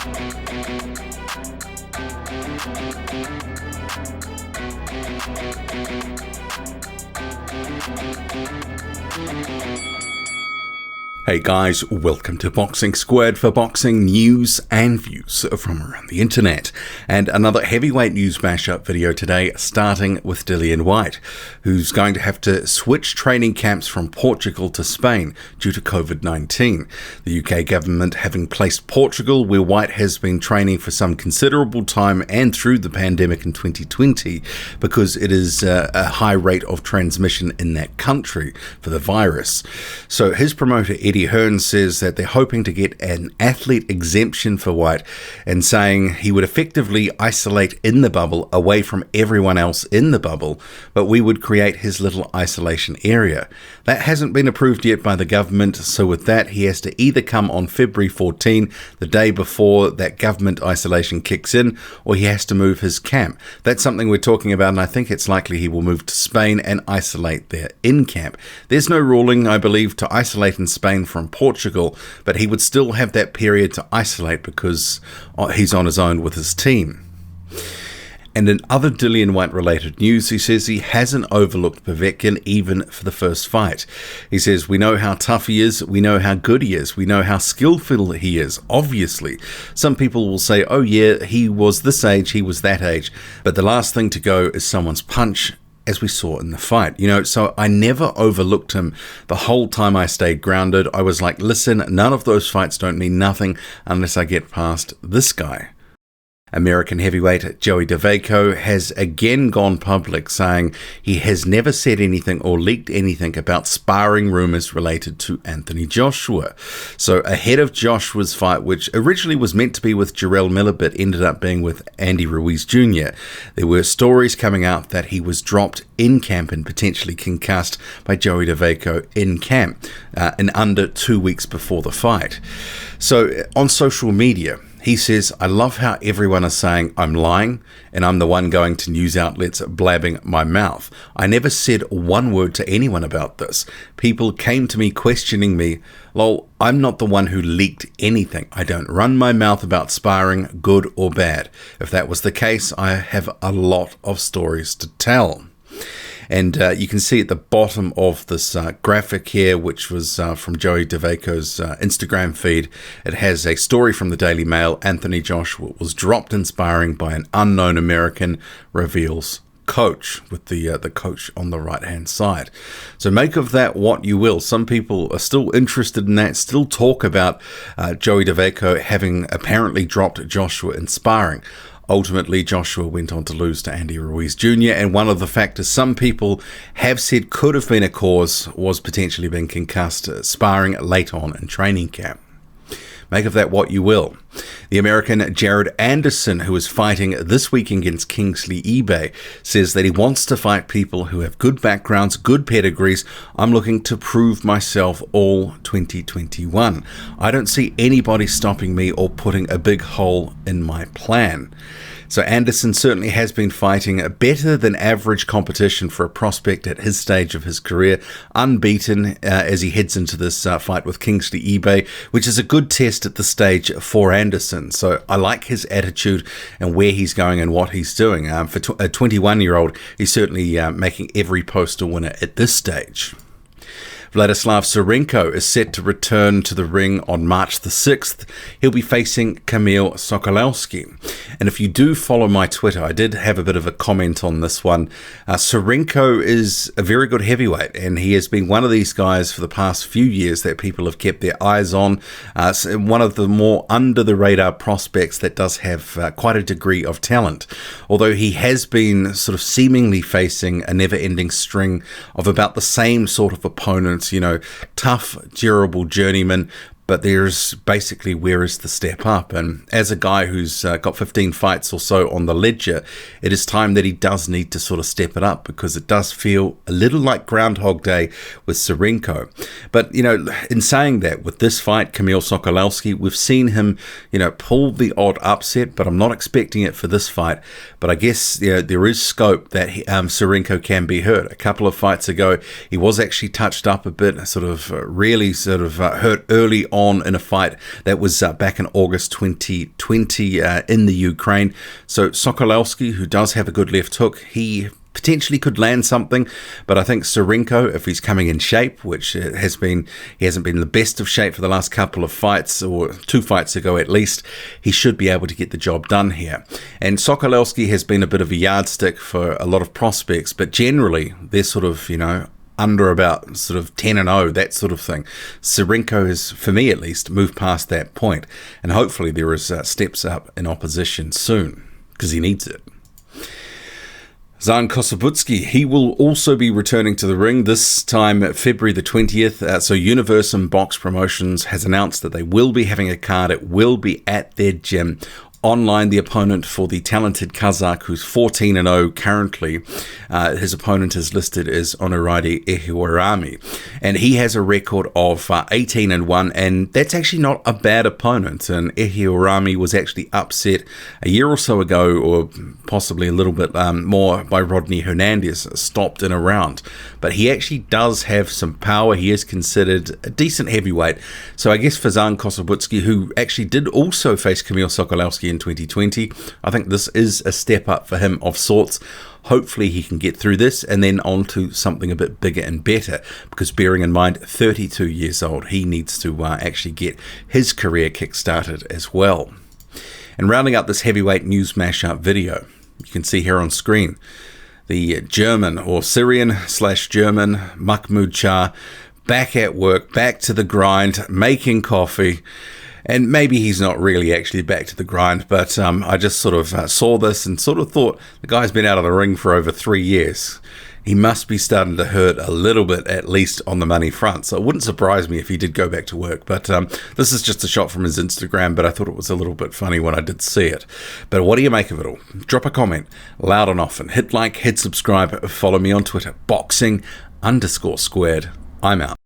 Hey guys, welcome to Boxing Squared for boxing news and views from around the internet. And another heavyweight news mashup video today, starting with Dillian Whyte, who's going to have to switch training camps from Portugal to Spain due to COVID-19. The UK government having placed Portugal where Whyte has been training for some considerable time and through the pandemic in 2020 because it is a high rate of transmission in that country for the virus. So his promoter Eddie Hearn says that they're hoping to get an athlete exemption for Whyte and saying he would effectively isolate in the bubble away from everyone else in the bubble, but we would create his little isolation area. That hasn't been approved yet by the government, so with that he has to either come on February 14, the day before that government isolation kicks in, or he has to move his camp. That's something we're talking about, and I think it's likely he will move to Spain and isolate there in camp. There's no ruling, I believe, to isolate in Spain from Portugal, but he would still have that period to isolate because he's on his own with his team. And in other Dillian Whyte related news, he says he hasn't overlooked Povetkin even for the first fight. He says, we know how tough he is, we know how good he is, we know how skillful he is, obviously. Some people will say, oh yeah, he was this age, he was that age, but the last thing to go is someone's punch, as we saw in the fight. So I never overlooked him the whole time I stayed grounded. I was like, listen, none of those fights don't mean nothing unless I get past this guy. American heavyweight Joey Dawejko has again gone public, saying he has never said anything or leaked anything about sparring rumors related to Anthony Joshua. So ahead of Joshua's fight, which originally was meant to be with Jarrell Miller but ended up being with Andy Ruiz Jr., there were stories coming out that he was dropped in camp and potentially concussed by Joey Dawejko in camp in under 2 weeks before the fight. So on social media, he says, I love how everyone is saying I'm lying and I'm the one going to news outlets blabbing my mouth. I never said one word to anyone about this. People came to me questioning me. Lol, I'm not the one who leaked anything. I don't run my mouth about sparring, good or bad. If that was the case, I have a lot of stories to tell. And you can see at the bottom of this graphic here, which was from Joey Dawejko's Instagram feed, it has a story from the Daily Mail. Anthony Joshua was dropped in sparring by an unknown American, reveals coach, with the coach on the right hand side. So make of that what you will. Some people are still interested in that, still talk about Joey Dawejko having apparently dropped Joshua in sparring. Ultimately, Joshua went on to lose to Andy Ruiz Jr., and one of the factors some people have said could have been a cause was potentially being concussed sparring late on in training camp. Make of that what you will. The American Jared Anderson, who is fighting this week against Kingsley Ibeh, says that he wants to fight people who have good backgrounds, good pedigrees. I'm looking to prove myself all 2021. I don't see anybody stopping me or putting a big hole in my plan. So Anderson certainly has been fighting a better than average competition for a prospect at his stage of his career, unbeaten as he heads into this fight with Kingsley Ibeh, which is a good test at this stage for Anderson. So I like his attitude and where he's going and what he's doing. For a 21-year-old, he's certainly making every post a winner at this stage. Vladislav Sirenko is set to return to the ring on March the 6th. He'll be facing Kamil Sokolowski. And if you do follow my Twitter, I did have a bit of a comment on this one. Sirenko is a very good heavyweight, and he has been one of these guys for the past few years that people have kept their eyes on. One of the more under-the-radar prospects that does have quite a degree of talent. Although he has been sort of seemingly facing a never-ending string of about the same sort of opponents, tough, durable journeyman, but there's basically, where is the step up? And as a guy who's got 15 fights or so on the ledger, it is time that he does need to sort of step it up, because it does feel a little like Groundhog Day with Sirenko. But, in saying that, with this fight, Kamil Sokolowski, we've seen him, pull the odd upset, but I'm not expecting it for this fight. But I guess there is scope that Sirenko can be hurt. A couple of fights ago, he was actually touched up a bit, really hurt early on on in a fight that was back in August 2020 in the Ukraine. So Sokolowski, who does have a good left hook, he potentially could land something, but I think Sirenko, if he's coming in shape, which he hasn't been the best of shape for the last couple of fights, or 2 fights ago at least, he should be able to get the job done here. And Sokolowski has been a bit of a yardstick for a lot of prospects, but generally they're sort of, under about sort of 10-0, that sort of thing. Sirenko has, for me at least, moved past that point, and hopefully there is steps up in opposition soon, because he needs it. Zhan Kossobutskiy, he will also be returning to the ring, this time February the 20th. So Universum Box Promotions has announced that they will be having a card. It will be at their gym. Online, the opponent for the talented Kazakh, who's 14-0 currently. His opponent is listed as Honoradi Ehiwarami, and he has a record of 18-1, and that's actually not a bad opponent. And Ehiwarami was actually upset a year or so ago, or possibly a little bit more, by Rodney Hernandez, stopped in a round. But he actually does have some power. He is considered a decent heavyweight. So I guess for Zhan Kossobutskiy, who actually did also face Kamil Sokolowski in 2020, I think this is a step up for him of sorts. Hopefully he can get through this and then on to something a bit bigger and better, because bearing in mind 32 years old, he needs to actually get his career kick-started as well. And rounding up this heavyweight news mashup video, you can see here on screen the German, or Syrian/German, Mahmoud Charr, back at work, back to the grind, making coffee. And maybe he's not really actually back to the grind, but I just sort of saw this and sort of thought, the guy's been out of the ring for over 3 years. He must be starting to hurt a little bit, at least on the money front. So it wouldn't surprise me if he did go back to work. But this is just a shot from his Instagram, but I thought it was a little bit funny when I did see it. But what do you make of it all? Drop a comment, loud and often. Hit like, hit subscribe, follow me on Twitter, boxing_squared. I'm out.